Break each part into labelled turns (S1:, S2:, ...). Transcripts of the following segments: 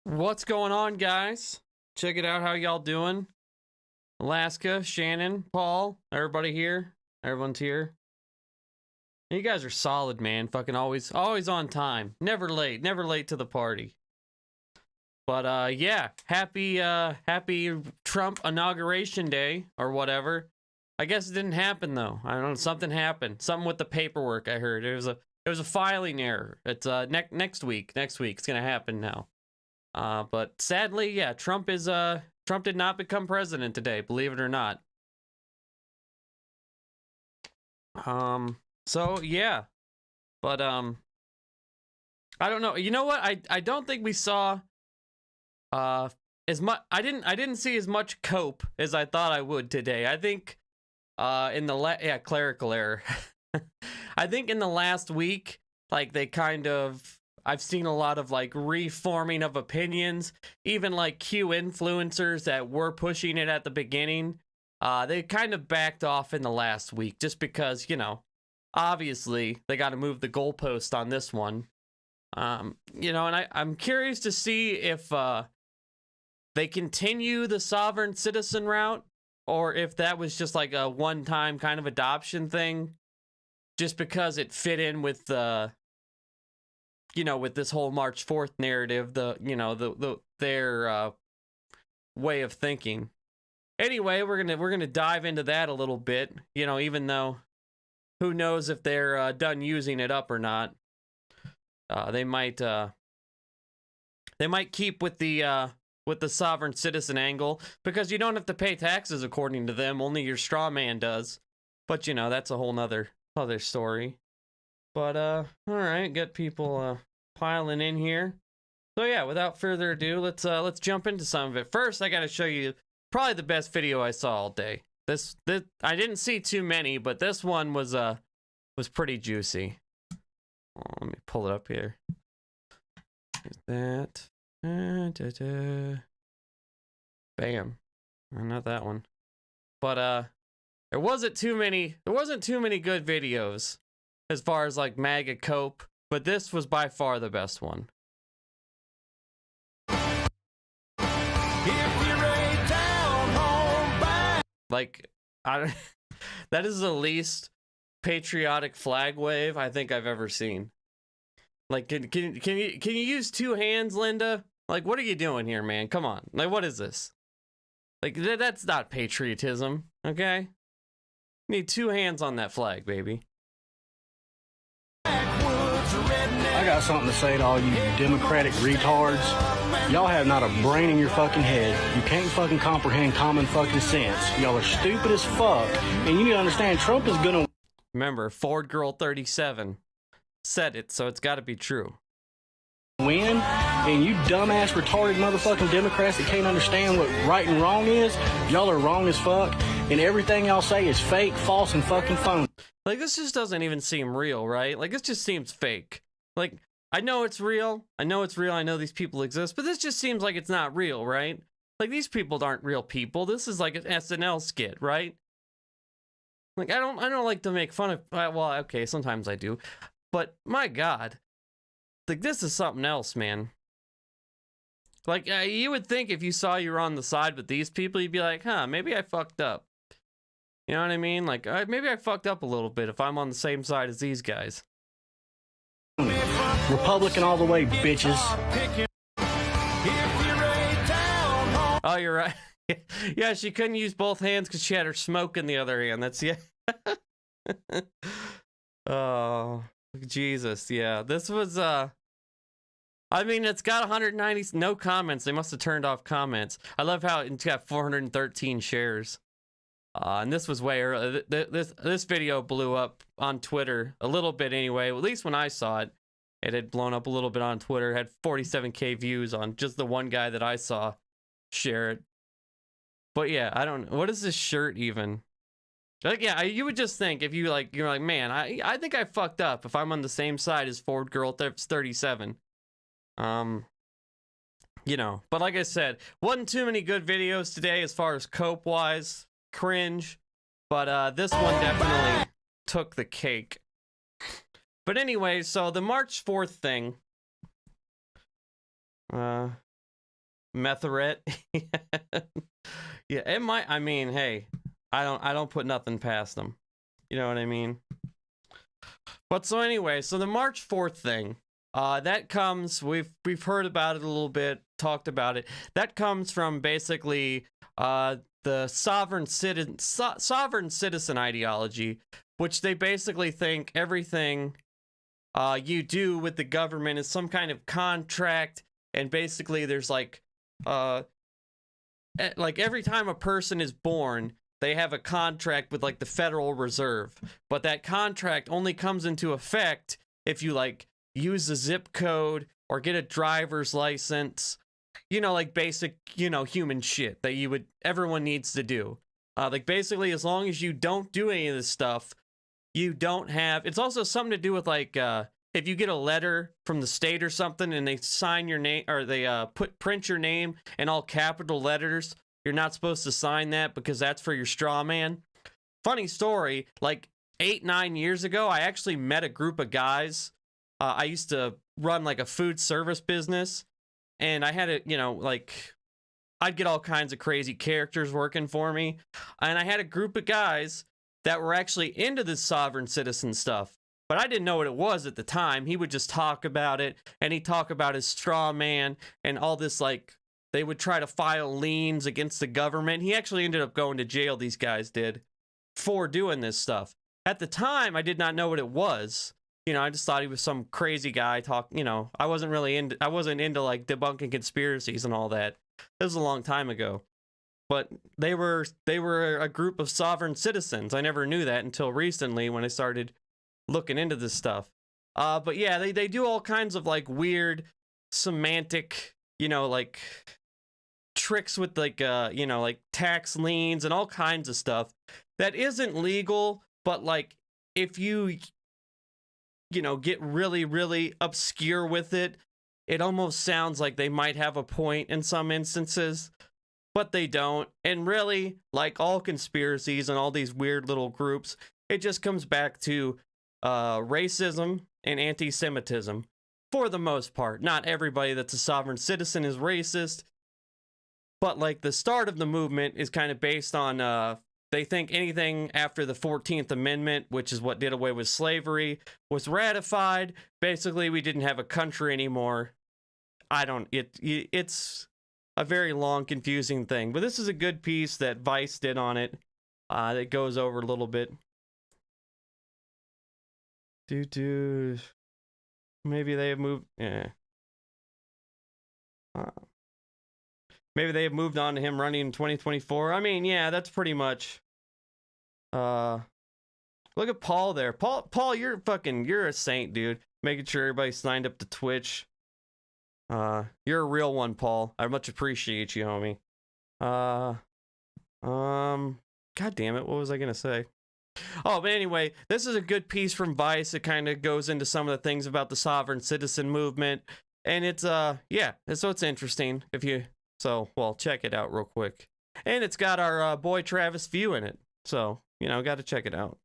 S1: What's going on, guys? Check it out. How y'all doing? Alaska, Shannon, Paul, everybody here. Everyone's here. You guys are solid, man. Fucking always on time. Never late to the party. But yeah, happy Trump inauguration day or whatever. I guess it didn't happen though. I don't know, something happened. Something with the paperwork, I heard. It was a filing error. It's next week. Next week it's going to happen now. But sadly, yeah, Trump did not become president today, believe it or not. So yeah. But I don't know. You know what? I don't think we saw as much. I didn't see as much cope as I thought I would today. I think in the clerical error. I think in the last week, like they kind of, I've seen a lot of like reforming of opinions, even like Q influencers that were pushing it at the beginning. They kind of backed off in the last week just because, you know, obviously they got to move the goalpost on this one. You know, and I'm curious to see if they continue the sovereign citizen route or if that was just like a one-time kind of adoption thing just because it fit in with the, you know, with this whole March 4th narrative, their way of thinking. Anyway, we're gonna dive into that a little bit. You know, even though who knows if they're done using it up or not. They might keep with the sovereign citizen angle because you don't have to pay taxes according to them. Only your straw man does. But you know, that's a whole nother story. But all right, get people piling in here. So yeah, without further ado, let's jump into some of it. First, I got to show you probably the best video I saw all day. This I didn't see too many, but this one was pretty juicy. Oh, let me pull it up here. There's that. Bam. Not that one. But there wasn't too many good videos as far as like MAGA cope, but this was by far the best one. Like, that is the least patriotic flag wave I think I've ever seen. Like, can you use two hands, Linda? Like, what are you doing here, man? Come on. Like, what is this? Like, that's not patriotism, okay? You need two hands on that flag, baby.
S2: I got something to say to all you Democratic retards. Y'all have not a brain in your fucking head. You can't fucking comprehend common fucking sense. Y'all are stupid as fuck. And you need to understand Trump is gonna...
S1: Remember, Ford Girl 37 said it, so it's gotta be true.
S2: Win, and you dumbass retarded motherfucking Democrats that can't understand what right and wrong is, y'all are wrong as fuck, and everything y'all say is fake, false, and fucking phony.
S1: Like, this just doesn't even seem real, right? Like, this just seems fake. Like, I know it's real. I know these people exist, but this just seems like it's not real, right? Like, these people aren't real people. This is like an SNL skit, right? Like, I don't like to make fun of, well, okay, sometimes I do, but my God, like, this is something else, man. Like, you would think if you saw you were on the side with these people, you'd be like, huh, maybe I fucked up. You know what I mean? Like, maybe I fucked up a little bit if I'm on the same side as these guys.
S2: Republican all the way, bitches.
S1: Oh, you're right. Yeah, she couldn't use both hands because she had her smoke in the other hand. That's, yeah. Oh, Jesus. Yeah, this was, I mean, it's got 190, no comments. They must have turned off comments. I love how it's got 413 shares. And this was way early. This video blew up on Twitter a little bit anyway. At least when I saw it, it had blown up a little bit on Twitter. It had 47K views on just the one guy that I saw share it. But yeah, I don't know. What is this shirt even? Like, yeah, you would just think if you're like, man, I think I fucked up if I'm on the same side as Ford Girl 37. You know, but like I said, wasn't too many good videos today as far as cope wise. Cringe, but this one definitely took the cake. But anyway, so the March 4th thing, Metheret. Yeah, it might. I mean, hey, I don't put nothing past them. You know what I mean? But so anyway, so the March 4th thing, that comes. We've heard about it a little bit, talked about it. That comes from basically the sovereign citizen ideology, which they basically think everything you do with the government is some kind of contract, and basically there's like every time a person is born, they have a contract with like the Federal Reserve, but that contract only comes into effect if you like use the zip code or get a driver's license, you know, like basic, you know, human shit that everyone needs to do. Like basically, as long as you don't do any of this stuff, you don't have. It's also something to do with like if you get a letter from the state or something and they sign your name, or they print your name in all capital letters, you're not supposed to sign that because that's for your straw man. Funny story, like 8-9 years ago, I actually met a group of guys. I used to run like a food service business, and I had it, you know, like I'd get all kinds of crazy characters working for me, and I had a group of guys that were actually into this sovereign citizen stuff. But I didn't know what it was at the time. He would just talk about it, and he'd talk about his straw man and all this, like, they would try to file liens against the government. He actually ended up going to jail, these guys did, for doing this stuff. At the time, I did not know what it was. You know, I just thought he was some crazy guy you know, I wasn't into like debunking conspiracies and all that. It was a long time ago. But they were a group of sovereign citizens. I never knew that until recently when I started looking into this stuff. But yeah, they do all kinds of like weird semantic, you know, like tricks with like you know, like tax liens and all kinds of stuff that isn't legal, but like if you know, get really, really obscure with it, it almost sounds like they might have a point in some instances, but they don't. And really, like all conspiracies and all these weird little groups, it just comes back to racism and anti-Semitism for the most part. Not everybody that's a sovereign citizen is racist, but like the start of the movement is kind of based on they think anything after the 14th Amendment, which is what did away with slavery, was ratified. Basically, we didn't have a country anymore. It's a very long, confusing thing. But this is a good piece that Vice did on it that goes over a little bit. Maybe they have moved. Yeah. Maybe they have moved on to him running in 2024. I mean, yeah, that's pretty much. Look at Paul there. Paul, you're a saint, dude. Making sure everybody's signed up to Twitch. You're a real one, Paul. I much appreciate you, homie. God damn it, what was I gonna say? Oh, but anyway, this is a good piece from Vice. It kind of goes into some of the things about the sovereign citizen movement, and it's yeah, so it's interesting. Well, check it out real quick. And it's got our boy Travis View in it, so you know, got to check it out.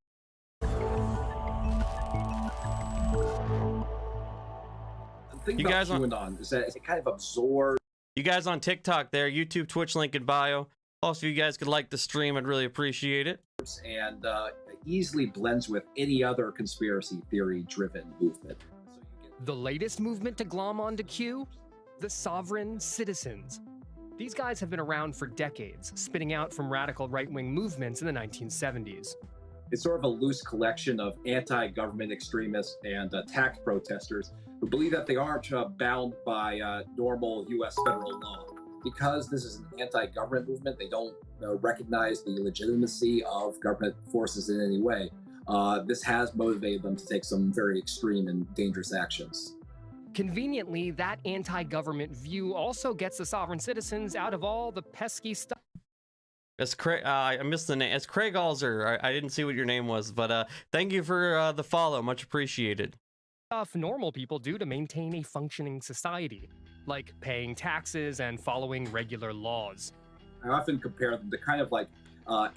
S3: You guys on is that it kind of absorbs.
S1: You guys on TikTok there, YouTube, Twitch link in bio. Also, if you guys could like the stream, I'd really appreciate it.
S3: And easily blends with any other conspiracy theory-driven movement.
S4: The latest movement to glom onto Q? The sovereign citizens. These guys have been around for decades, spinning out from radical right-wing movements in the 1970s.
S3: It's sort of a loose collection of anti-government extremists and tax protesters who believe that they aren't bound by normal U.S. federal law. Because this is an anti-government movement, they don't recognize the legitimacy of government forces in any way. This has motivated them to take some very extreme and dangerous actions.
S4: Conveniently, that anti-government view also gets the sovereign citizens out of all the pesky stuff.
S1: It's Craig. I missed the name. It's Craig Alzer. I didn't see what your name was, but thank you for the follow. Much appreciated.
S4: Stuff normal people do to maintain a functioning society, like paying taxes and following regular laws.
S3: I often compare them to kind of like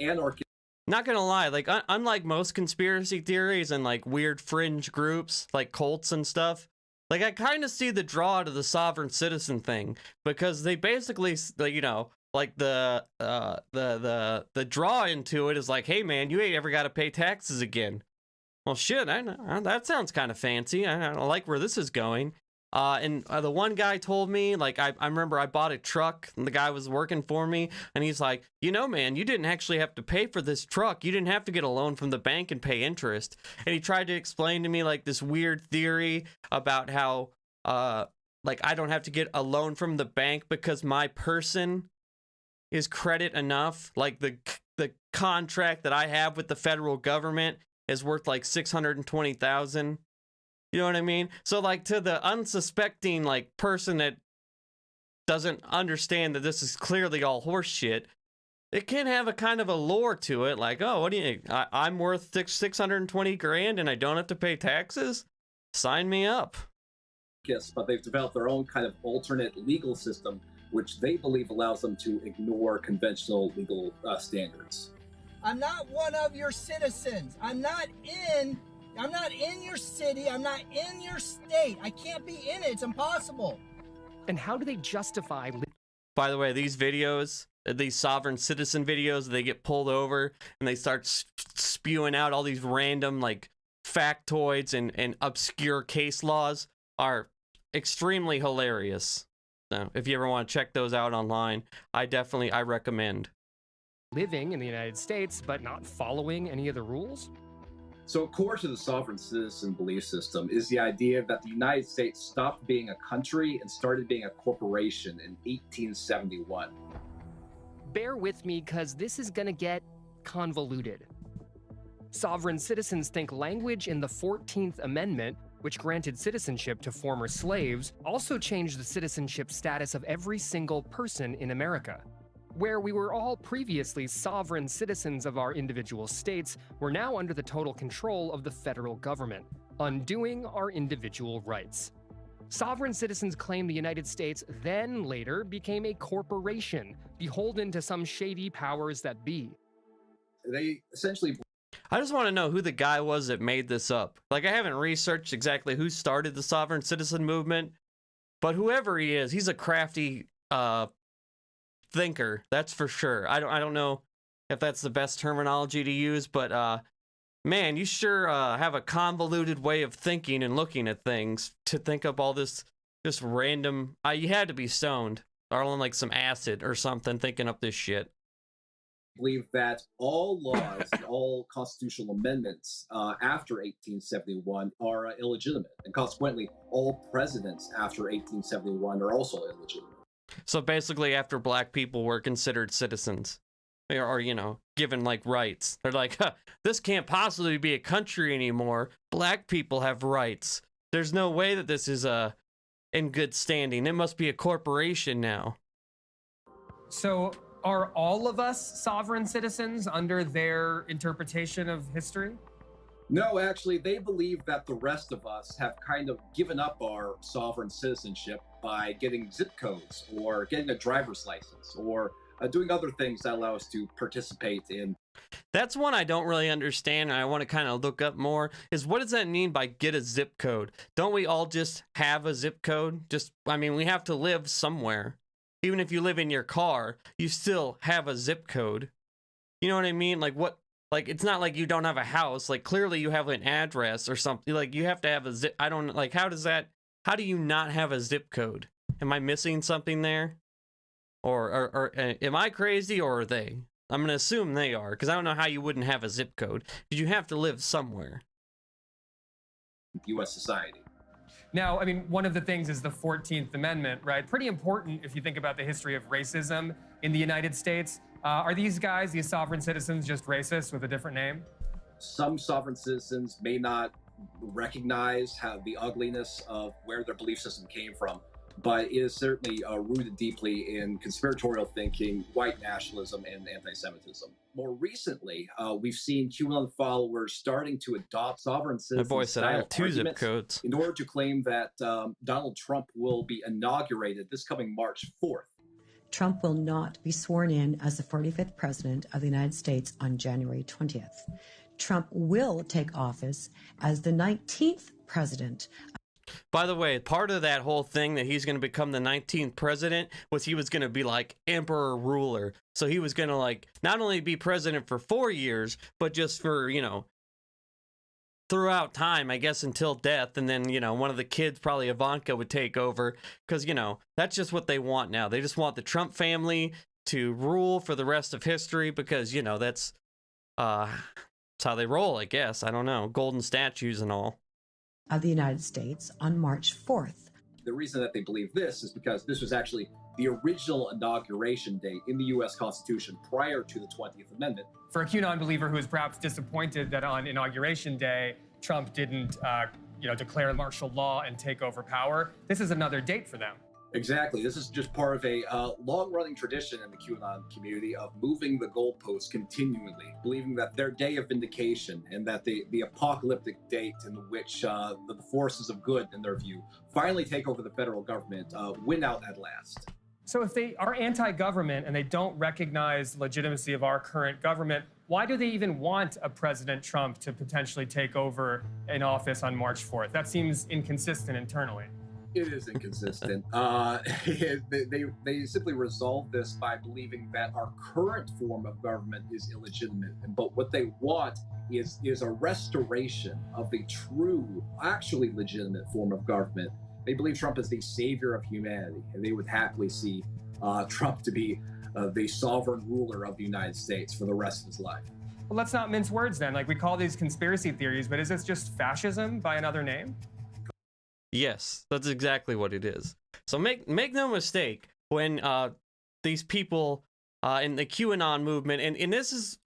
S3: anarchy.
S1: Not gonna lie, like unlike most conspiracy theories and like weird fringe groups, like cults and stuff, Like, I kind of see the draw to the sovereign citizen thing, because they basically, you know, like the draw into it is like, hey man, you ain't ever got to pay taxes again. Well, shit, I know, that sounds kind of fancy. I like where this is going. And the one guy told me, like, I remember I bought a truck and the guy was working for me, and he's like, you know, man, you didn't actually have to pay for this truck. You didn't have to get a loan from the bank and pay interest. And he tried to explain to me like this weird theory about how, like, I don't have to get a loan from the bank because my person is credit enough. Like the contract that I have with the federal government is worth like $620,000. You know what I mean? So like, to the unsuspecting like person that doesn't understand that this is clearly all horse shit, it can have a kind of a lore to it. Like, oh, what do you? I'm worth $620,000 and I don't have to pay taxes? Sign me up.
S3: Yes, but they've developed their own kind of alternate legal system, which they believe allows them to ignore conventional legal standards.
S5: I'm not one of your citizens. I'm not in your city. I'm not in your state. I can't be in it. It's impossible.
S4: And how do they justify...
S1: By the way, these videos, these sovereign citizen videos, they get pulled over and they start spewing out all these random like factoids and obscure case laws, are extremely hilarious. So if you ever want to check those out online, I recommend.
S4: living in the United States but not following any of the rules?
S3: So core to the sovereign citizen belief system is the idea that the United States stopped being a country and started being a corporation in 1871.
S4: Bear with me, because this is gonna get convoluted. Sovereign citizens think language in the 14th Amendment, which granted citizenship to former slaves, also changed the citizenship status of every single person in America. Where we were all previously sovereign citizens of our individual states, we're now under the total control of the federal government, undoing our individual rights. Sovereign citizens claim the United States then later became a corporation, beholden to some shady powers that be.
S3: They essentially...
S1: I just want to know who the guy was that made this up. Like, I haven't researched exactly who started the sovereign citizen movement, but whoever he is, he's a crafty thinker, that's for sure. I don't know if that's the best terminology to use, but man, you sure have a convoluted way of thinking and looking at things to think up all this random... you had to be stoned or on like some acid or something thinking up this shit.
S3: Believe that all laws and all constitutional amendments after 1871 are illegitimate, and consequently all presidents after 1871 are also illegitimate.
S1: So basically, after black people were considered citizens, or you know, given like rights, they're like, huh, this can't possibly be a country anymore. Black people have rights. There's no way that this is in good standing. It must be a corporation now.
S4: So are all of us sovereign citizens under their interpretation of history?
S3: No, actually, they believe that the rest of us have kind of given up our sovereign citizenship by getting zip codes or getting a driver's license or doing other things that allow us to participate in.
S1: That's one I don't really understand, and I want to kind of look up more, is what does that mean by get a zip code? Don't we all just have a zip code? I mean, we have to live somewhere. Even if you live in your car, you still have a zip code. You know what I mean? Like, what? Like, it's not like you don't have a house. Like, clearly you have an address or something. Like, you have to have a zip. I don't, like, how do you not have a zip code? Am I missing something there? Or am I crazy, or are they? I'm going to assume they are, because I don't know how you wouldn't have a zip code. Did you have to live somewhere?
S3: U.S. society.
S4: Now, I mean, one of the things is the 14th Amendment, right? Pretty important if you think about the history of racism in the United States. Are these guys, these sovereign citizens, just racist with a different name?
S3: Some sovereign citizens may not recognize the ugliness of where their belief system came from, but it is certainly rooted deeply in conspiratorial thinking, white nationalism, and anti-Semitism. More recently, we've seen QAnon followers starting to adopt sovereign citizen
S1: My boy said I have 2 zip codes
S3: in order to claim that Donald Trump will be inaugurated this coming March 4th.
S6: Trump will not be sworn in as the 45th president of the United States on January 20th. Trump will take office as the 19th president.
S1: By the way, part of that whole thing that he's going to become the 19th president was he was going to be like emperor ruler. So he was going to like not only be president for 4 years, but just for, you know, throughout time, I guess, until death. And then, you know, one of the kids, probably Ivanka, would take over because, you know, that's just what they want now. They just want the Trump family to rule for the rest of history because, you know, that's how they roll, I guess. I don't know. Golden statues and all.
S6: Of the United States on March 4th.
S3: The reason that they believe this is because this was actually the original inauguration date in the U.S. Constitution prior to the 20th Amendment.
S4: For a QAnon believer who is perhaps disappointed that on Inauguration Day, Trump didn't, declare martial law and take over power, this is another date for them.
S3: Exactly. This is just part of a long-running tradition in the QAnon community of moving the goalposts continually, believing that their day of vindication and that the apocalyptic date in which the forces of good, in their view, finally take over the federal government, win out at last.
S4: So if they are anti-government and they don't recognize the legitimacy of our current government, why do they even want a President Trump to potentially take over in office on March 4th? That seems inconsistent internally.
S3: It is inconsistent. They simply resolve this by believing that our current form of government is illegitimate. But what they want is a restoration of the true, actually legitimate form of government. They believe Trump is the savior of humanity, and they would happily see Trump to be the sovereign ruler of the United States for the rest of his life.
S4: Well, let's not mince words then. Like, we call these conspiracy theories, but is this just fascism by another name?
S1: Yes, that's exactly what it is. So make no mistake, when these people in the QAnon movement, and this is,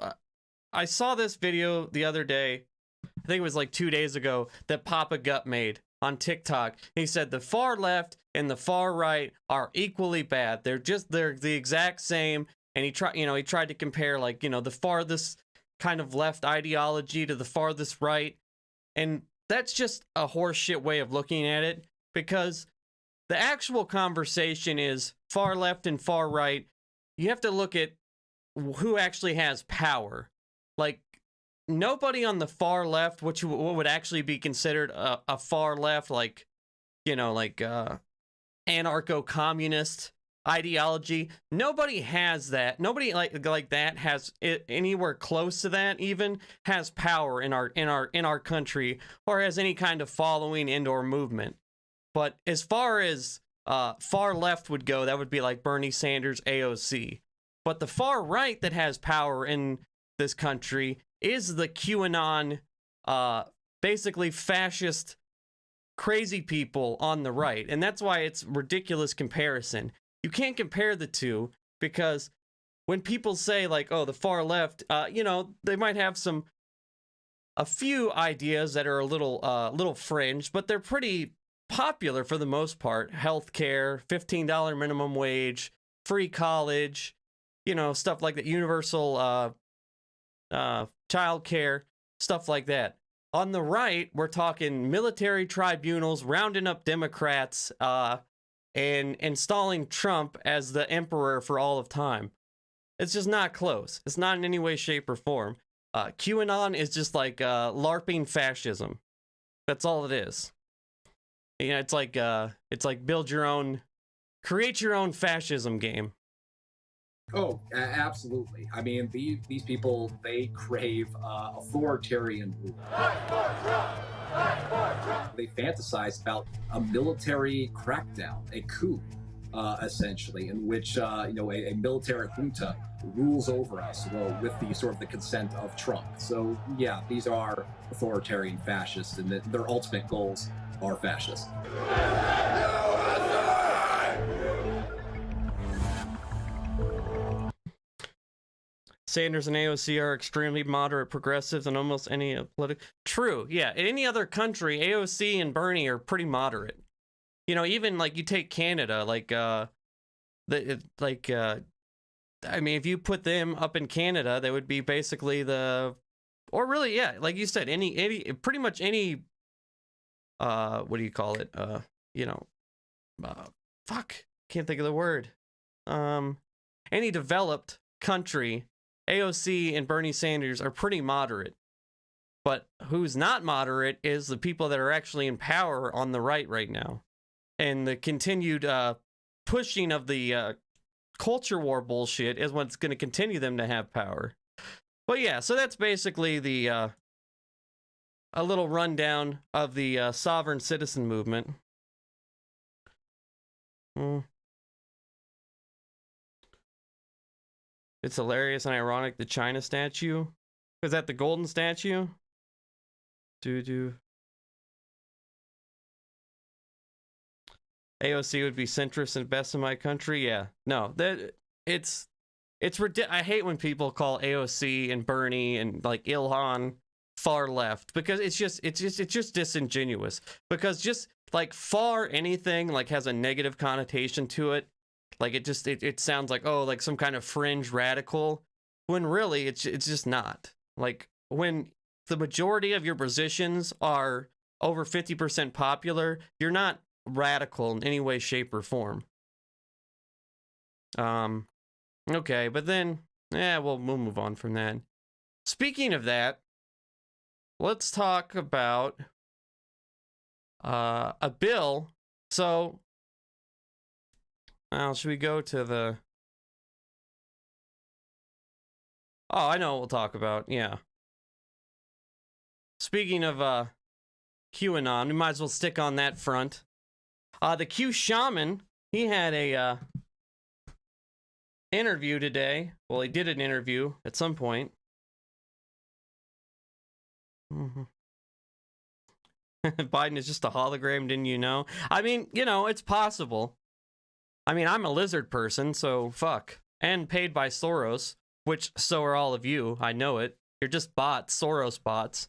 S1: I saw this video the other day, I think it was like 2 days ago, that Papa Gut made on TikTok. He said the far left and the far right are equally bad. They're the exact same. And he tried to compare, like, you know, the farthest kind of left ideology to the farthest right. And that's just a horseshit way of looking at it, because the actual conversation is far left and far right. You have to look at who actually has power. Like, nobody on the far left, what would actually be considered a far left, like, you know, like anarcho-communist ideology. Nobody has that. Nobody like that has it anywhere close to that, even has power in our country, or has any kind of following and or movement. But as far as far left would go, that would be like Bernie Sanders, AOC. But the far right that has power in this country is the QAnon, basically fascist, crazy people on the right. And that's why it's ridiculous comparison. You can't compare the two, because when people say, like, oh, the far left, you know, they might have a few ideas that are a little fringe, but they're pretty popular for the most part. Healthcare, $15 minimum wage, free college, you know, stuff like that, universal childcare, stuff like that. On the right, we're talking military tribunals, rounding up Democrats, and installing Trump as the emperor for all of time. It's just not close. It's not in any way, shape, or form. QAnon is just like LARPing fascism. That's all it is. You know, it's like build your own, create your own fascism game.
S3: Oh, absolutely. I mean, these people, they crave authoritarian rule. They fantasize about a military crackdown, a coup, essentially, in which a military junta rules over us, well, with the sort of the consent of Trump. So yeah, these are authoritarian fascists, and their ultimate goals are fascist.
S1: Sanders and AOC are extremely moderate progressives in almost any political. True, yeah. In any other country, AOC and Bernie are pretty moderate. You know, even like you take Canada, I mean, if you put them up in Canada, they would be basically or really, yeah, like you said, pretty much any, what do you call it? Can't think of the word. Any developed country, AOC and Bernie Sanders are pretty moderate. But who's not moderate is the people that are actually in power on the right now. And the continued pushing of the culture war bullshit is what's going to continue them to have power. But yeah, so that's basically the a little rundown of the sovereign citizen movement. It's hilarious and ironic, the China statue. Is that the golden statue? AOC would be centrist and best in my country. Yeah, no, that it's ridiculous. I hate when people call AOC and Bernie and like Ilhan far left, because it's just disingenuous. Because just like far anything like has a negative connotation to it, like it sounds like, oh, like some kind of fringe radical, when really it's just not. Like when the majority of your positions are over 50% popular, you're not radical in any way, shape, or form. Okay, but then, we'll move on from that. Speaking of that, let's talk about a bill. So, should we go to the... Oh, I know what we'll talk about, yeah. Speaking of QAnon, we might as well stick on that front. The Q shaman, he had a interview today. Well, he did an interview at some point. Biden is just a hologram, didn't you know? I mean, you know, it's possible. I mean, I'm a lizard person, so fuck. And paid by Soros, which so are all of you. I know it. You're just bots, Soros bots.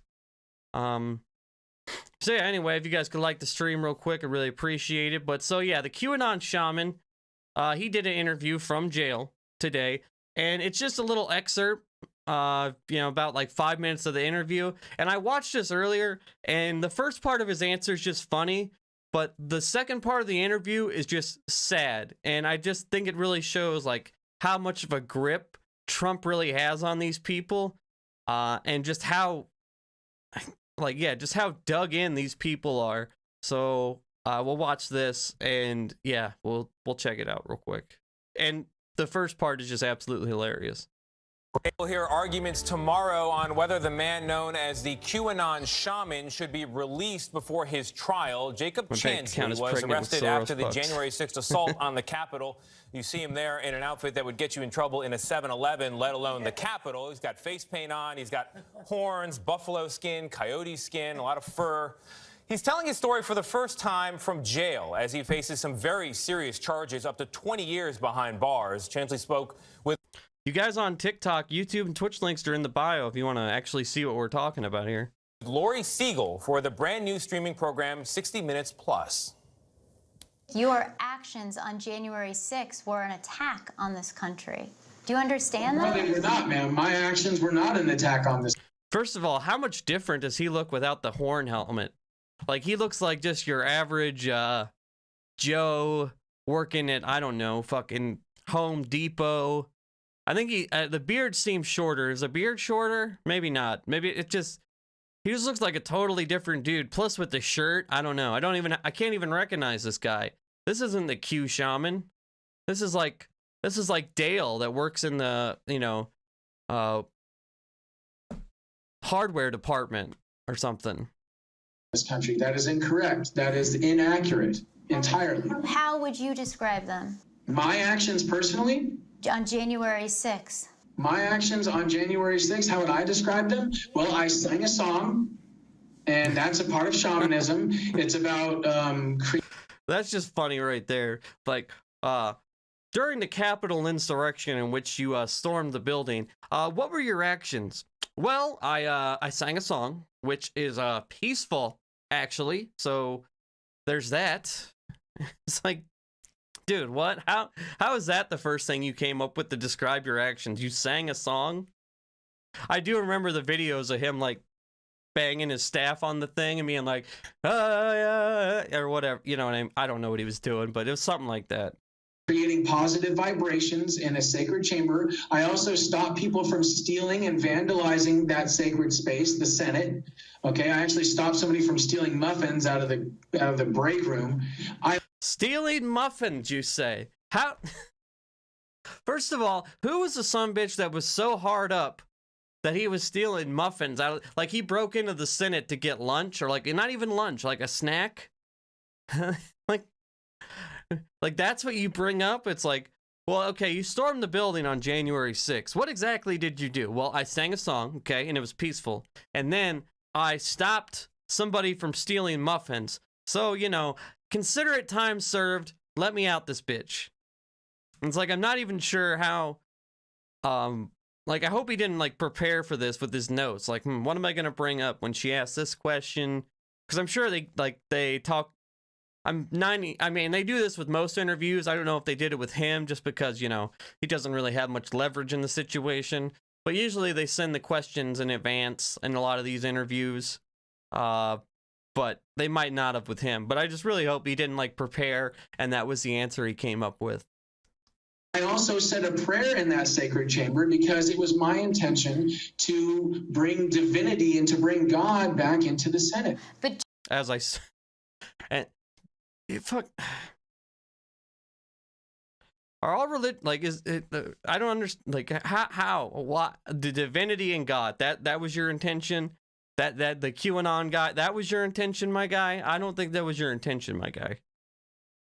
S1: So yeah, anyway, if you guys could like the stream real quick, I'd really appreciate it. But so yeah, the QAnon shaman, he did an interview from jail today, and it's just a little excerpt, about like 5 minutes of the interview. And I watched this earlier, and the first part of his answer is just funny, but the second part of the interview is just sad. And I just think it really shows like how much of a grip Trump really has on these people, and just how, just how dug in these people are. So we'll watch this, and yeah, we'll check it out real quick. And the first part is just absolutely hilarious.
S7: We'll hear arguments tomorrow on whether the man known as the QAnon shaman should be released before his trial. Jacob Chansky was arrested after the January 6th assault on the Capitol. You see him there in an outfit that would get you in trouble in a 7-Eleven, let alone the Capitol. He's got face paint on. He's got horns, buffalo skin, coyote skin, a lot of fur. He's telling his story for the first time from jail as he faces some very serious charges, up to 20 years behind bars. Chansley spoke with...
S1: You guys on TikTok, YouTube, and Twitch links are in the bio if you want to actually see what we're talking about here.
S7: Lori Siegel for the brand new streaming program 60 Minutes Plus.
S8: Your actions on January 6th were an attack on this country. Do you understand that?
S9: No, they were not, ma'am. My actions were not an attack on this.
S1: First of all, how much different does he look without the horn helmet? Like, he looks like just your average Joe working at, I don't know, fucking Home Depot. I think the beard seems shorter. Is the beard shorter? Maybe not. Maybe he just looks like a totally different dude. Plus with the shirt, I don't know. I can't even recognize this guy. This isn't the Q shaman. This is like Dale that works in the, hardware department or something.
S9: This country. That is incorrect. That is inaccurate entirely.
S8: How would you describe them?
S9: My actions personally?
S8: On January 6th.
S9: My actions on January 6th, how would I describe them? Well, I sang a song, and that's a part of shamanism. It's about...
S1: That's just funny right there. Like, during the Capitol insurrection in which you stormed the building, what were your actions? Well, I sang a song, which is peaceful, actually. So there's that. It's like, dude, what? How is that the first thing you came up with to describe your actions? You sang a song? I do remember the videos of him like banging his staff on the thing and being like, or whatever. You know what I mean? I don't know what he was doing, but it was something like that.
S9: creating positive vibrations in a sacred chamber. I also stop people from stealing and vandalizing that sacred space, the Senate. Okay, I actually stopped somebody from stealing muffins out of the break room.
S1: Stealing muffins, you say? How? First of all, who was the sumbitch that was so hard up that he was stealing muffins out? Like he broke into the Senate to get lunch, or like not even lunch, like a snack. Like that's what you bring up? It's like, well, okay, you stormed the building on January 6th. What exactly did you do? Well, I sang a song, okay, and it was peaceful. And then I stopped somebody from stealing muffins. So, you know, consider it time served. Let me out this bitch. And it's like, I'm not even sure how, like, I hope he didn't, like, prepare for this with his notes. Like, what am I going to bring up when she asks this question? Because I'm sure they talk. I mean, they do this with most interviews. I don't know if they did it with him just because, you know, he doesn't really have much leverage in the situation. But usually they send the questions in advance in a lot of these interviews. But they might not have with him. But I just really hope he didn't, like, prepare and that was the answer he came up with.
S9: I also said a prayer in that sacred chamber because it was my intention to bring divinity and to bring God back into the Senate.
S8: But
S1: as I said, and fuck, are all religion like is it? I don't understand. Like how what the divinity and God that was your intention? That the QAnon guy, that was your intention, my guy? I don't think that was your intention, my guy.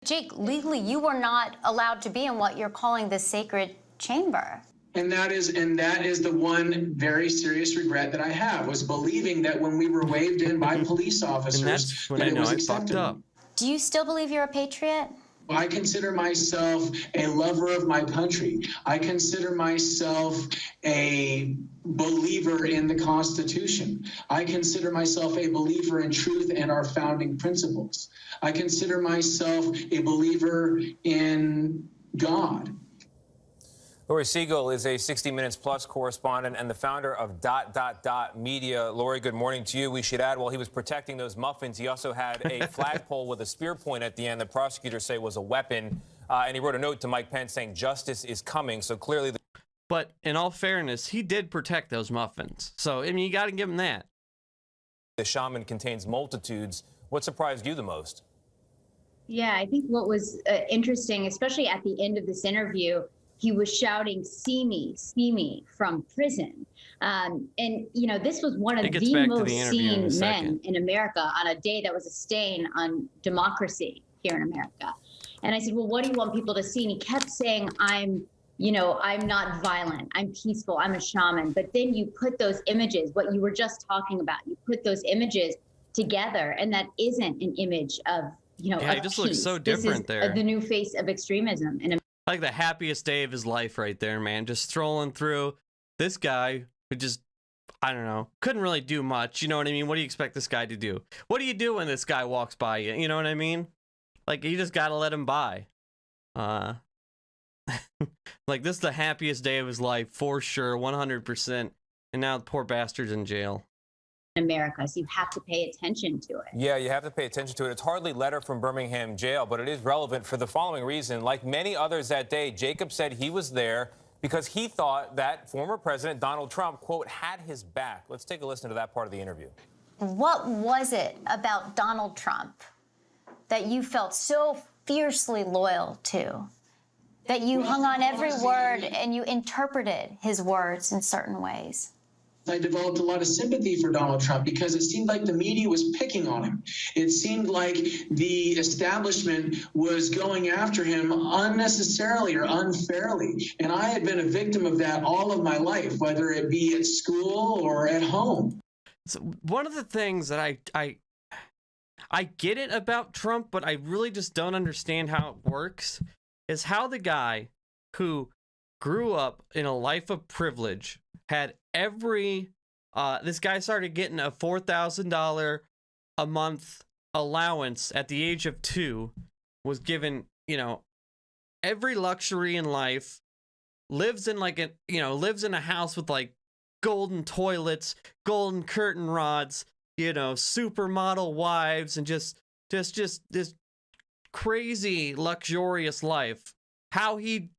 S8: Jake, legally, you were not allowed to be in what you're calling the sacred chamber.
S9: And that is the one very serious regret that I have, was believing that when we were waved in by police officers,
S1: and that's when
S9: that
S1: I know
S9: it was
S1: I
S9: acceptable.
S1: fucked up.
S8: Do you still believe you're a patriot?
S9: I consider myself a lover of my country. I consider myself a believer in the Constitution. I consider myself a believer in truth and our founding principles. I consider myself a believer in God.
S7: Lori Siegel is a 60 Minutes Plus correspondent and the founder of ... Media. Lori, good morning to you. We should add, while he was protecting those muffins, he also had a flagpole with a spear point at the end that prosecutors say was a weapon. And he wrote a note to Mike Pence saying justice is coming. So clearly...
S1: But in all fairness, he did protect those muffins. So, I mean, you got to give him that.
S7: The shaman contains multitudes. What surprised you the most?
S10: Yeah, I think what was interesting, especially at the end of this interview, he was shouting, see me from prison. And, you know, this was one of the most seen men in America on a day that was a stain on democracy here in America. And I said, well, what do you want people to see? And he kept saying, I'm not violent, I'm peaceful, I'm a shaman. But then you put those images, what you were just talking about, you put those images together, and that isn't an image of, you know,
S1: yeah, he just looks so different there.
S10: The new face of extremism. And
S1: like the happiest day of his life right there, man. Just strolling through. This guy who just, I don't know, couldn't really do much. You know what I mean? What do you expect this guy to do? What do you do when this guy walks by you? You know what I mean? Like, you just gotta let him by. Like, this is the happiest day of his life, for sure, 100%. And now the poor bastard's in jail.
S10: America, so you have to pay attention to it.
S7: Yeah, you have to pay attention to it. It's hardly letter from Birmingham jail, but it is relevant for the following reason. Like many others that day, Jacob said he was there because he thought that former President Donald Trump, quote, had his back. Let's take a listen to that part of the interview.
S8: What was it about Donald Trump that you felt so fiercely loyal to, that you hung on every word and you interpreted his words in certain ways?
S9: I developed a lot of sympathy for Donald Trump because it seemed like the media was picking on him. It seemed like the establishment was going after him unnecessarily or unfairly. And I had been a victim of that all of my life, whether it be at school or at home.
S1: So one of the things that I get it about Trump, but I really just don't understand how it works, is how the guy who grew up in a life of privilege had every this guy started getting a $4,000 a month allowance at the age of 2, was given, you know, every luxury in life, lives in like a, you know, lives in a house with like golden toilets, golden curtain rods, you know, supermodel wives, and just this crazy luxurious life. how he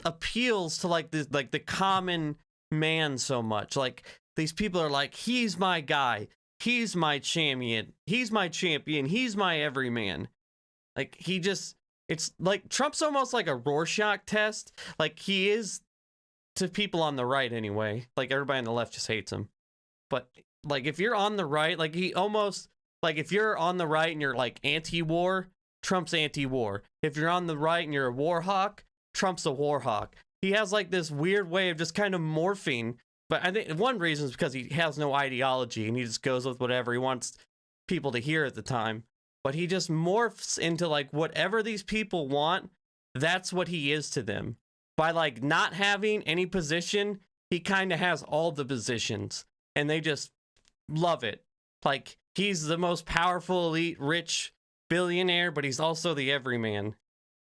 S1: appeals to like the common man so much. Like these people are like, he's my guy, he's my champion, he's my everyman. Like it's like Trump's almost like a Rorschach test. Like he is to people on the right anyway. Like everybody on the left just hates him. But like if you're on the right, like he almost, like if you're on the right and you're like anti-war, Trump's anti-war. If you're on the right and you're a war hawk, Trump's a war hawk. He has like this weird way of just kind of morphing. But I think one reason is because he has no ideology and he just goes with whatever he wants people to hear at the time. But he just morphs into like whatever these people want. That's what he is to them. By like not having any position, he kind of has all the positions and they just love it. Like he's the most powerful, elite, rich billionaire, but he's also the everyman.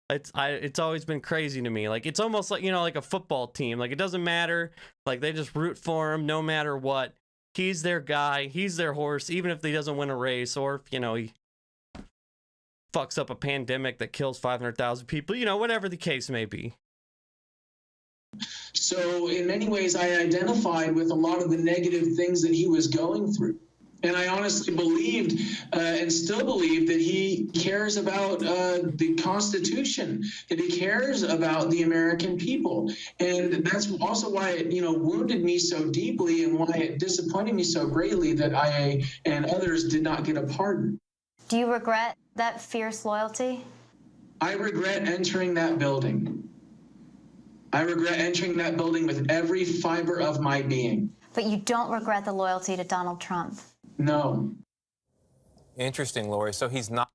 S1: It's always been crazy to me. Like it's almost like, like a football team. Like it doesn't matter. Like they just root for him no matter what. He's their guy. He's their horse, even if he doesn't win a race or if, he fucks up a pandemic that kills 500,000 people, whatever the case may be.
S9: So in many ways, I identified with a lot of the negative things that he was going through. And I honestly believed and still believe that he cares about the Constitution, that he cares about the American people. And that's also why it, wounded me so deeply and why it disappointed me so greatly that I and others did not get a pardon.
S8: Do you regret that fierce loyalty?
S9: I regret entering that building. I regret entering that building with every fiber of my being.
S8: But you don't regret the loyalty to Donald Trump?
S9: No.
S7: Interesting, Lori. So he's not.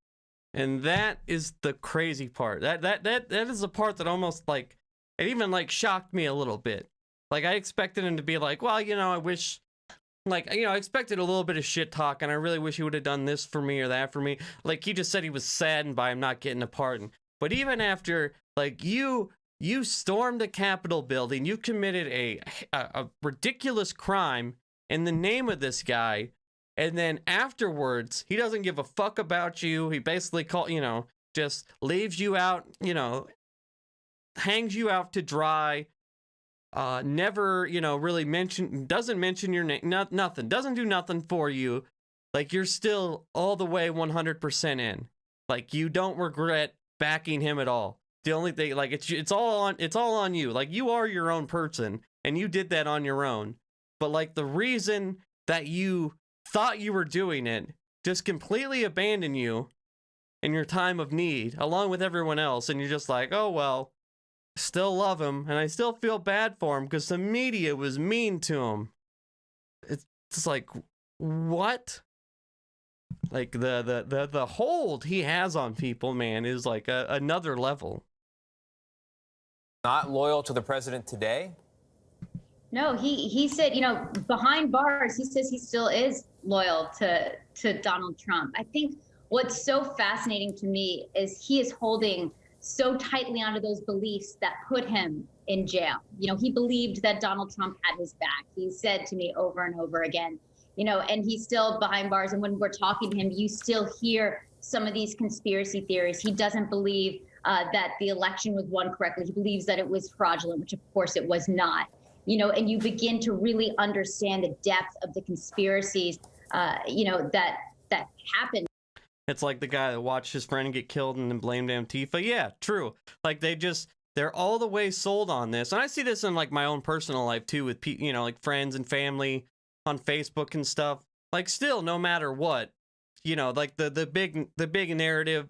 S1: And that is the crazy part. That is the part that almost it even shocked me a little bit. Like I expected him to be like, well, I wish, I expected a little bit of shit talk, and I really wish he would have done this for me or that for me. Like he just said he was saddened by him not getting a pardon. But even after, you stormed the Capitol building, you committed a ridiculous crime in the name of this guy. And then afterwards, he doesn't give a fuck about you. He basically just leaves you out, hangs you out to dry. Never, really doesn't mention your name, nothing, doesn't do nothing for you. Like you're still all the way 100% in. Like you don't regret backing him at all. The only thing, it's all on you. Like you are your own person and you did that on your own. But the reason that you thought you were doing it just completely abandoned you in your time of need along with everyone else, and you're just like, oh well, still love him and I still feel bad for him because the media was mean to him. It's like, what? Like the hold he has on people, man, is like another level.
S7: Not loyal to the president today?
S10: No, he said, behind bars, he says he still is loyal to Donald Trump. I think what's so fascinating to me is he is holding so tightly onto those beliefs that put him in jail. He believed that Donald Trump had his back. He said to me over and over again, and he's still behind bars. And when we're talking to him, you still hear some of these conspiracy theories. He doesn't believe that the election was won correctly. He believes that it was fraudulent, which of course it was not. And you begin to really understand the depth of the conspiracies, that happened.
S1: It's like the guy that watched his friend get killed and then blamed Antifa. Yeah, true. Like they're all the way sold on this. And I see this in my own personal life too with friends and family on Facebook and stuff. Still, no matter what, the big narrative,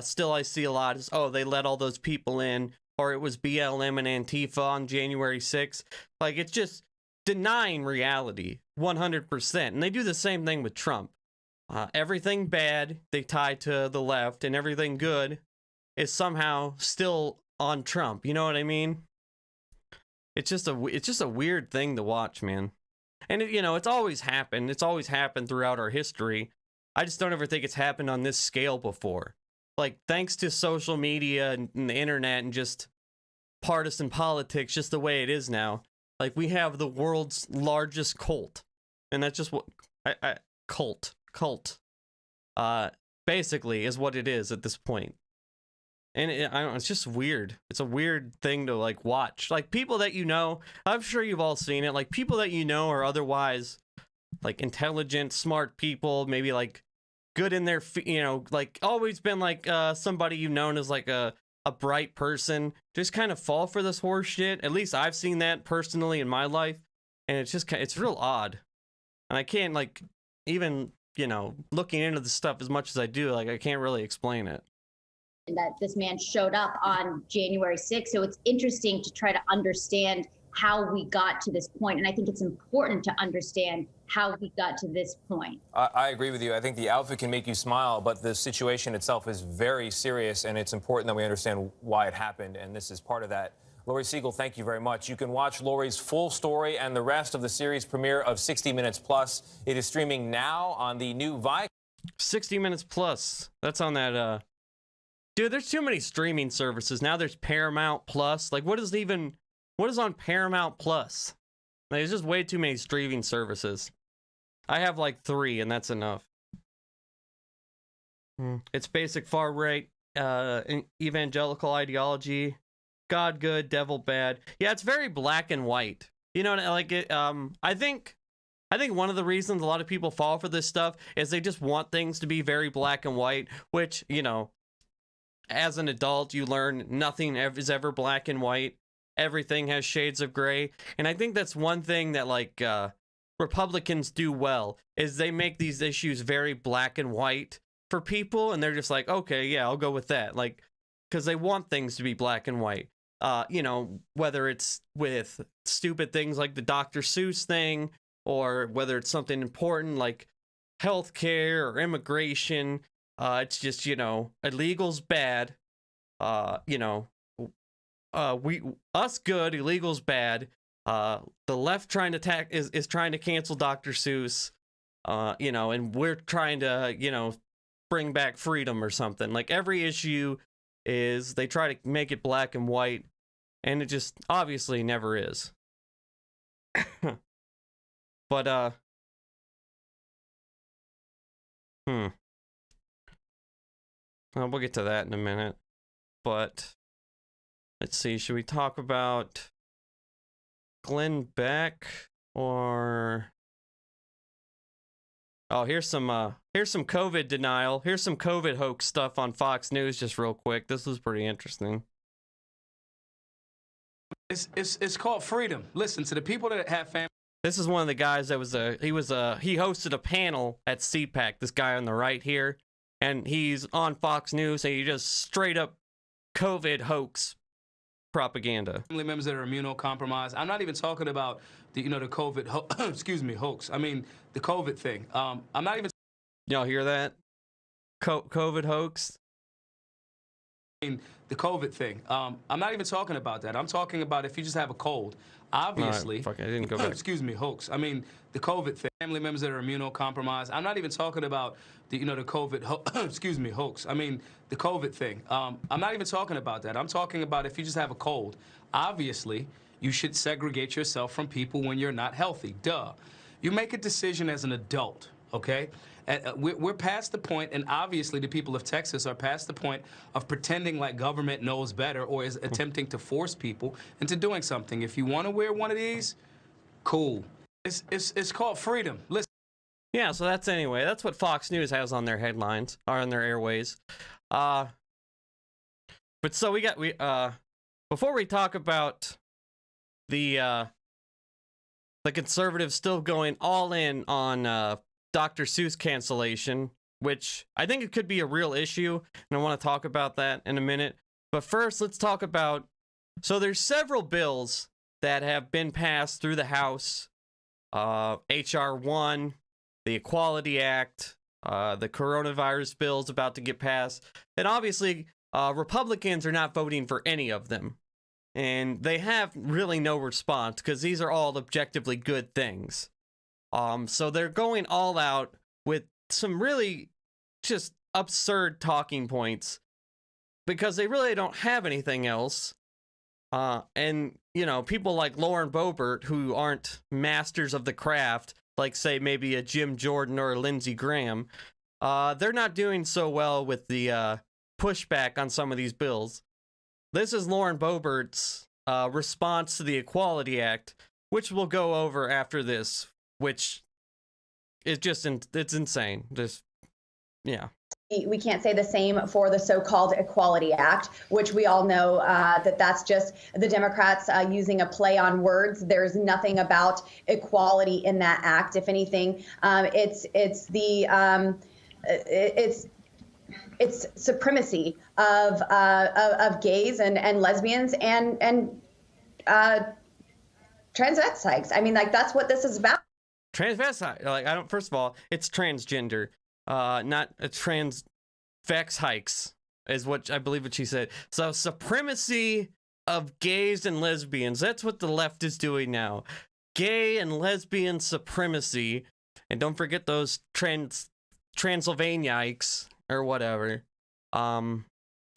S1: still I see a lot is, oh, they let all those people in, or it was BLM and Antifa on January 6th. It's just denying reality 100%. And they do the same thing with Trump. Everything bad they tie to the left, and everything good is somehow still on Trump. You know what I mean? It's just a weird thing to watch, man. And it's always happened. It's always happened throughout our history. I just don't ever think it's happened on this scale before. Thanks to social media and the internet and just partisan politics, just the way it is now. We have the world's largest cult, and that's just what cult basically is what it is at this point. And I don't know, it's just weird. It's a weird thing to like watch. Like people that you know, I'm sure you've all seen it. Like people that you know are otherwise like intelligent, smart people, maybe like good in their, you know, like always been like somebody you've known as like a bright person, just kind of fall for this horse shit. At least I've seen that personally in my life. And it's just, it's real odd. And I can't like, even, you know, looking into the stuff as much as I do, like I can't really explain it.
S10: That this man showed up on January 6th. So it's interesting to try to understand how we got to this point. And I think it's important to understand how we got to this point.
S7: I agree with you. I think the outfit can make you smile, but the situation itself is very serious, and it's important that we understand why it happened, and this is part of that. Lori Siegel, thank you very much. You can watch Lori's full story and the rest of the series premiere of 60 Minutes Plus. It is streaming now on the new Vi.
S1: 60 Minutes Plus. That's on that, Dude, there's too many streaming services. Now there's Paramount Plus. Like, what is on Paramount Plus? Like, there's just way too many streaming services. I have like 3, and that's enough. It's basic far right, evangelical ideology. God good, devil bad. Yeah, it's very black and white. You know, like it. I think one of the reasons a lot of people fall for this stuff is they just want things to be very black and white, which, you know, as an adult, you learn nothing is ever black and white. Everything has shades of gray. And I think that's one thing that, like, Republicans do well, is they make these issues very black and white for people. And they're just like, okay, yeah, I'll go with that. Like, because they want things to be black and white. You know, whether it's with stupid things like the Dr. Seuss thing, or whether it's something important like healthcare or immigration. It's just, you know, illegal's bad. You know, us good, illegal's bad. The left trying to is trying to cancel Dr. Seuss. You know, and we're trying to, you know, bring back freedom or something. Like every issue is they try to make it black and white, and it just obviously never is. But we'll get to that in a minute. But let's see, should we talk about Glenn Beck or here's some COVID denial. Here's some COVID hoax stuff on Fox News just real quick. This was pretty interesting.
S11: It's called freedom. Listen, to the people that have family.
S1: This is one of the guys that he hosted a panel at CPAC, this guy on the right here, and he's on Fox News, and he just straight up COVID hoax propaganda.
S11: Family members that are immunocompromised. I'm not even talking about the COVID excuse me, hoax. I mean the COVID thing. I'm not even.
S1: Y'all hear that? COVID hoax.
S11: I mean the COVID thing. I'm not even talking about that. I'm talking about if you just have a cold. Obviously,
S1: right, fuck, I didn't go back.
S11: Excuse me, hoax. I mean the COVID thing. Family members that are immunocompromised. I'm not even talking about the COVID excuse me, hoax. I mean the COVID thing. I'm not even talking about that. I'm talking about if you just have a cold. Obviously, you should segregate yourself from people when you're not healthy. Duh. You make a decision as an adult, okay? We're past the point, and obviously the people of Texas are past the point of pretending like government knows better or is attempting to force people into doing something. If you want to wear one of these, cool. It's called freedom. Listen.
S1: Yeah, so that's what Fox News has on their headlines, or on their airways. But so before we talk about the conservatives still going all in on Dr. Seuss cancellation, which I think it could be a real issue, and I want to talk about that in a minute. But first, let's talk about, so there's several bills that have been passed through the House. H.R. 1, the Equality Act, the coronavirus bill is about to get passed. And obviously, Republicans are not voting for any of them. And they have really no response because these are all objectively good things. So they're going all out with some really just absurd talking points because they really don't have anything else. And, you know, people like Lauren Boebert, who aren't masters of the craft, like, say, maybe a Jim Jordan or a Lindsey Graham, they're not doing so well with the pushback on some of these bills. This is Lauren Boebert's response to the Equality Act, which we'll go over after this, which is just, it's insane. Just, yeah.
S12: We can't say the same for the so-called Equality Act, which we all know that's just the Democrats using a play on words. There's nothing about equality in that act. If anything, it's supremacy of gays and lesbians and transvestites. I mean, like, that's what this is about.
S1: Transvestite, like, I don't. First of all, it's transgender. Not a transvex hikes is what I believe what she said. So supremacy of gays and lesbians. That's what the left is doing now. Gay and lesbian supremacy. And don't forget those Transylvaniaics or whatever.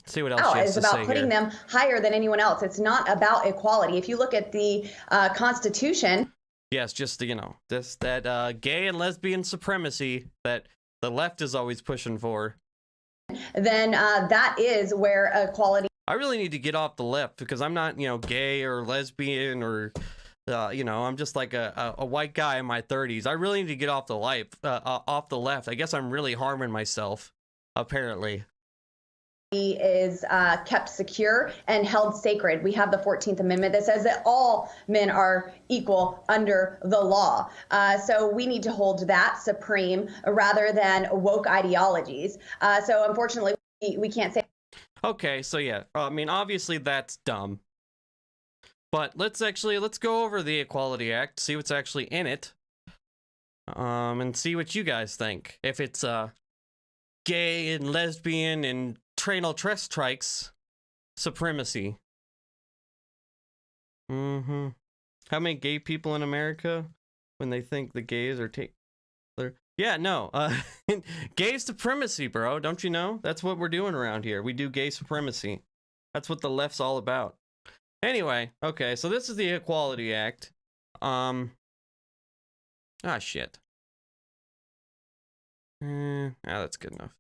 S1: See what else she has to say.
S12: It's about putting them higher than anyone else. It's not about equality. If you look at the Constitution.
S1: Yes, just that gay and lesbian supremacy that the left is always pushing for.
S12: Then that is where equality.
S1: I really need to get off the left because I'm not, gay or lesbian or, I'm just like a white guy in my 30s. I really need to get off the left. I guess I'm really harming myself, apparently.
S12: Is kept secure and held sacred. We have the 14th Amendment that says that all men are equal under the law. So we need to hold that supreme rather than woke ideologies. So unfortunately, we can't say.
S1: Okay, so yeah, I mean, obviously that's dumb. But let's go over the Equality Act, see what's actually in it, and see what you guys think. If it's gay and lesbian and transvestites supremacy. How many gay people in America when they think the gays are gay supremacy, bro. Don't you know? That's what we're doing around here. We do gay supremacy. That's what the left's all about. Anyway, okay, so this is the Equality Act. Shit. That's good enough.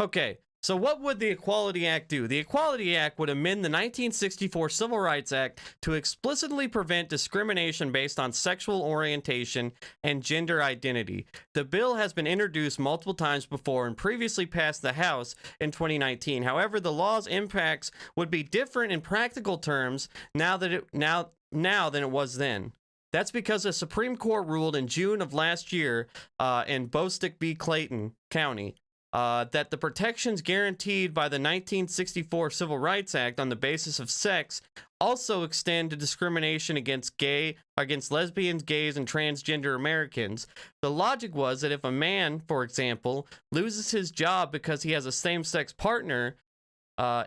S1: Okay, so what would the Equality Act do? The Equality Act would amend the 1964 Civil Rights Act to explicitly prevent discrimination based on sexual orientation and gender identity. The bill has been introduced multiple times before and previously passed the House in 2019. However, the law's impacts would be different in practical terms now than it was then. That's because the Supreme Court ruled in June of last year in Bostick v. Clayton County that the protections guaranteed by the 1964 Civil Rights Act on the basis of sex also extend to discrimination against lesbians, gays, and transgender Americans. The logic was that if a man, for example, loses his job because he has a same-sex partner,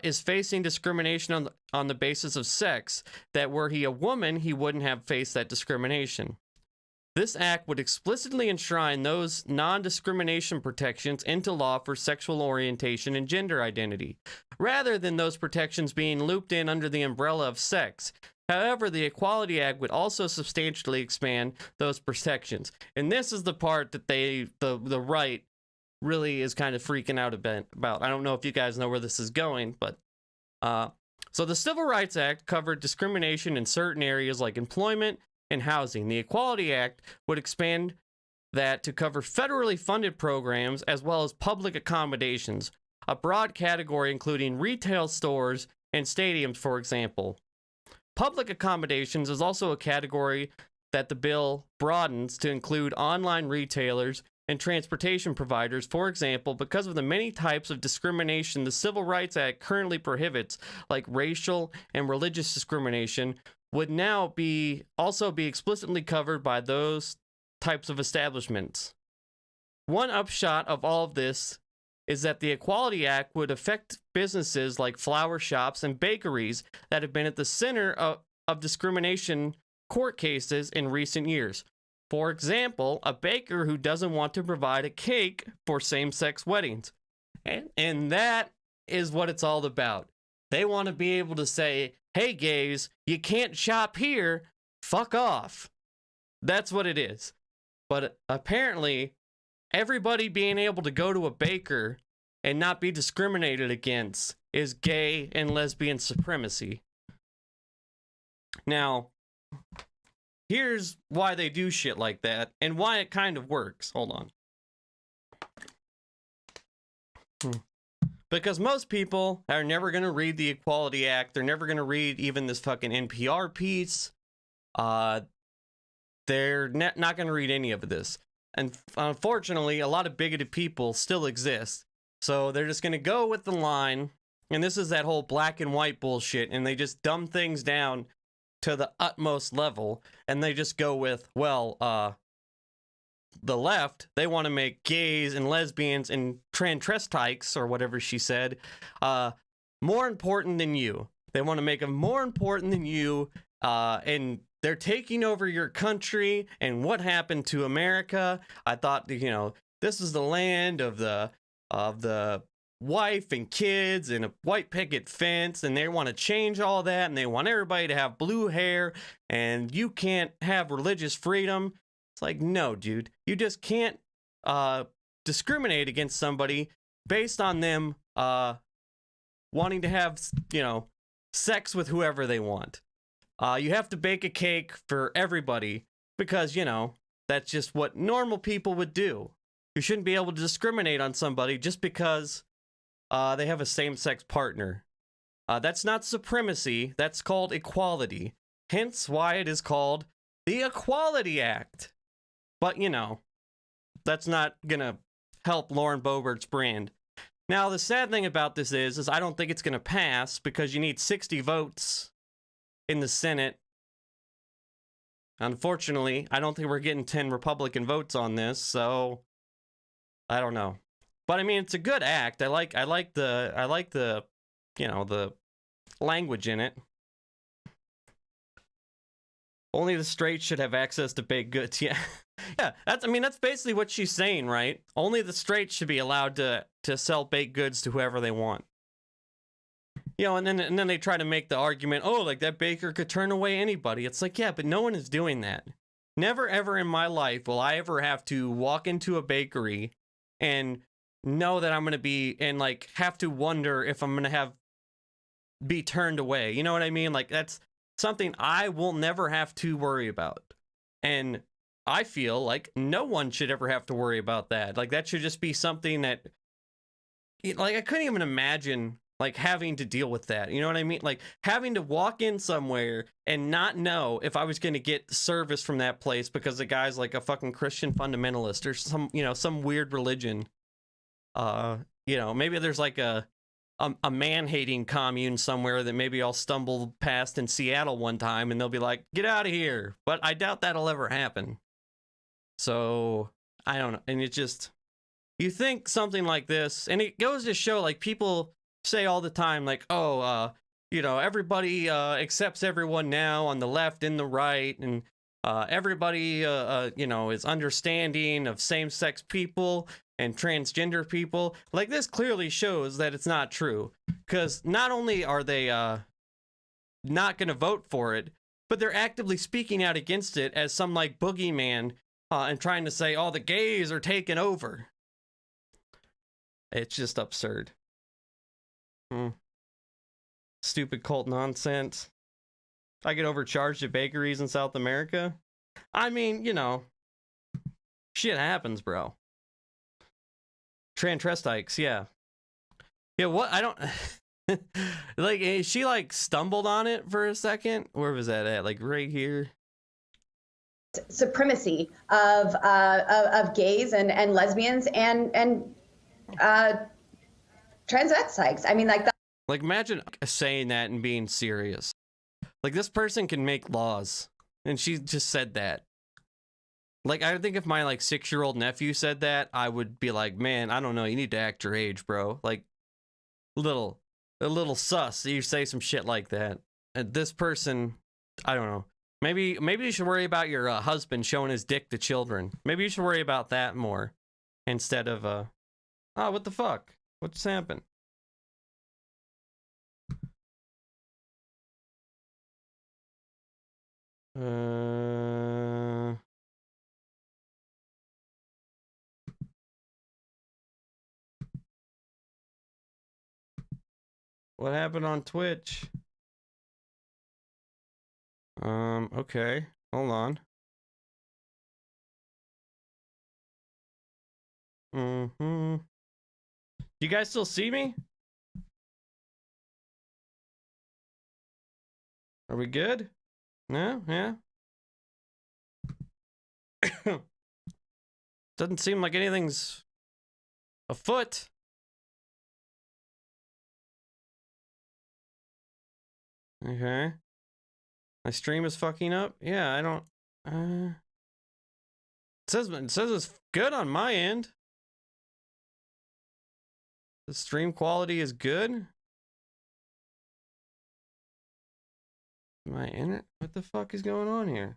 S1: is facing discrimination on the basis of sex, that were he a woman, he wouldn't have faced that discrimination. This act would explicitly enshrine those non-discrimination protections into law for sexual orientation and gender identity, rather than those protections being looped in under the umbrella of sex. However, the Equality Act would also substantially expand those protections. And this is the part that the right really is kind of freaking out about. I don't know if you guys know where this is going, but so the Civil Rights Act covered discrimination in certain areas like employment and housing. The Equality Act would expand that to cover federally funded programs as well as public accommodations, a broad category including retail stores and stadiums, for example. Public accommodations is also a category that the bill broadens to include online retailers and transportation providers. For example, because of the many types of discrimination the Civil Rights Act currently prohibits, like racial and religious discrimination, would now also be explicitly covered by those types of establishments. One upshot of all of this is that the Equality Act would affect businesses like flower shops and bakeries that have been at the center of discrimination court cases in recent years. For example, a baker who doesn't want to provide a cake for same-sex weddings. And that is what it's all about. They want to be able to say, hey, gays, you can't shop here. Fuck off. That's what it is. But apparently, everybody being able to go to a baker and not be discriminated against is gay and lesbian supremacy. Now, here's why they do shit like that and why it kind of works. Hold on. Because most people are never going to read the Equality Act. They're never going to read even this fucking NPR piece. They're not going to read any of this. And unfortunately, a lot of bigoted people still exist. So they're just going to go with the line. And this is that whole black and white bullshit. And they just dumb things down to the utmost level. And they just go with, well, the left, they want to make gays and lesbians and transvestites, or whatever she said, more important than you. They want to make them more important than you, and they're taking over your country. And what happened to America? I thought, you know, this is the land of the wife and kids and a white picket fence, and they want to change all that, and they want everybody to have blue hair, and you can't have religious freedom. It's like, no, dude, you just can't discriminate against somebody based on them wanting to have, you know, sex with whoever they want. You have to bake a cake for everybody because, you know, that's just what normal people would do. You shouldn't be able to discriminate on somebody just because they have a same-sex partner. That's not supremacy. That's called equality. Hence why it is called the Equality Act. But, you know, that's not going to help Lauren Boebert's brand. Now, the sad thing about this is I don't think it's going to pass because you need 60 votes in the Senate. Unfortunately, I don't think we're getting 10 Republican votes on this, so I don't know. But I mean, it's a good act. I like the, you know, the language in it. Only the straight should have access to baked goods. Yeah. Yeah, that's basically what she's saying, right? Only the straight should be allowed to sell baked goods to whoever they want. You know, and then they try to make the argument, oh, like that baker could turn away anybody. It's like, yeah, but no one is doing that. Never ever in my life will I ever have to walk into a bakery and know that I'm going to be, and like have to wonder if I'm going to be turned away. You know what I mean? Like that's something I will never have to worry about. And I feel like no one should ever have to worry about that. Like that should just be something that, like, I couldn't even imagine like having to deal with that. You know what I mean? Like having to walk in somewhere and not know if I was going to get service from that place because the guy's like a fucking Christian fundamentalist or some, you know, some weird religion. You know, maybe there's like a man-hating commune somewhere that maybe I'll stumble past in Seattle one time and they'll be like, get out of here. But I doubt that'll ever happen. So, I don't know. And it just, you think something like this, and it goes to show, like, people say all the time, like, oh, you know, everybody accepts everyone now on the left and the right, and everybody, you know, is understanding of same-sex people and transgender people. Like, this clearly shows that it's not true. Because not only are they not going to vote for it, but they're actively speaking out against it as some, like, boogeyman and trying to say, oh, the gays are taking over. It's just absurd. Stupid cult nonsense. I get overcharged at bakeries in South America. I mean, you know, shit happens, bro. Transvestites, yeah. Yeah, what? I don't... like, she, like, stumbled on it for a second. Where was that at? Like, right here?
S12: Supremacy of gays and lesbians and transvestites. I mean, like that.
S1: Like, imagine saying that and being serious. Like, this person can make laws, and she just said that. Like, I think if my, like, 6-year-old nephew said that, I would be like, man, I don't know, you need to act your age, bro. Like, a little sus that you say some shit like that. And this person, I don't know. Maybe you should worry about your husband showing his dick to children. Maybe you should worry about that more instead of, oh, what the fuck? What's happened? What happened on Twitch? Okay. Hold on. You guys still see me? Are we good? No? Yeah? Doesn't seem like anything's afoot. Okay. My stream is fucking up? Yeah, I don't... It says it's good on my end. The stream quality is good. My internet? What the fuck is going on here?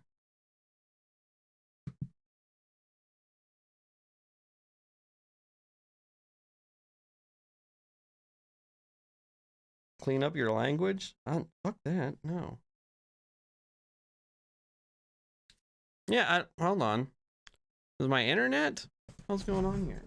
S1: Clean up your language? Fuck that. No. Yeah, hold on. Is my internet? What's going on here?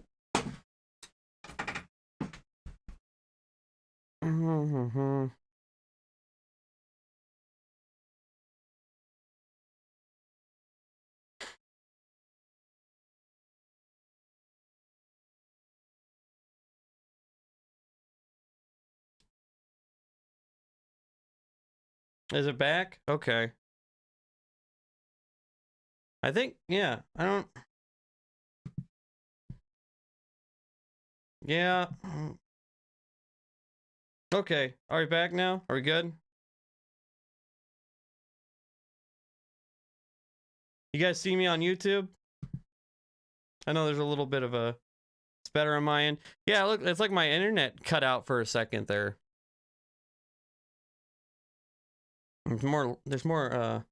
S1: Is it back? Okay. I think, yeah, I don't... Yeah. Okay. Are we back now? Are we good? You guys see me on YouTube? I know there's a little bit of a... It's better on my end. Yeah, look, it's like my internet cut out for a second there. There's more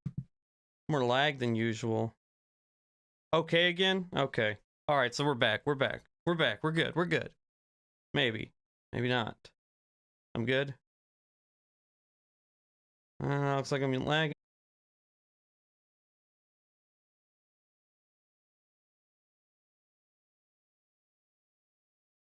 S1: lag than usual. Okay again? Okay. All right, so we're back. We're back. We're back. We're good. We're good. Maybe. Maybe not. I'm good. Looks like I'm lagging.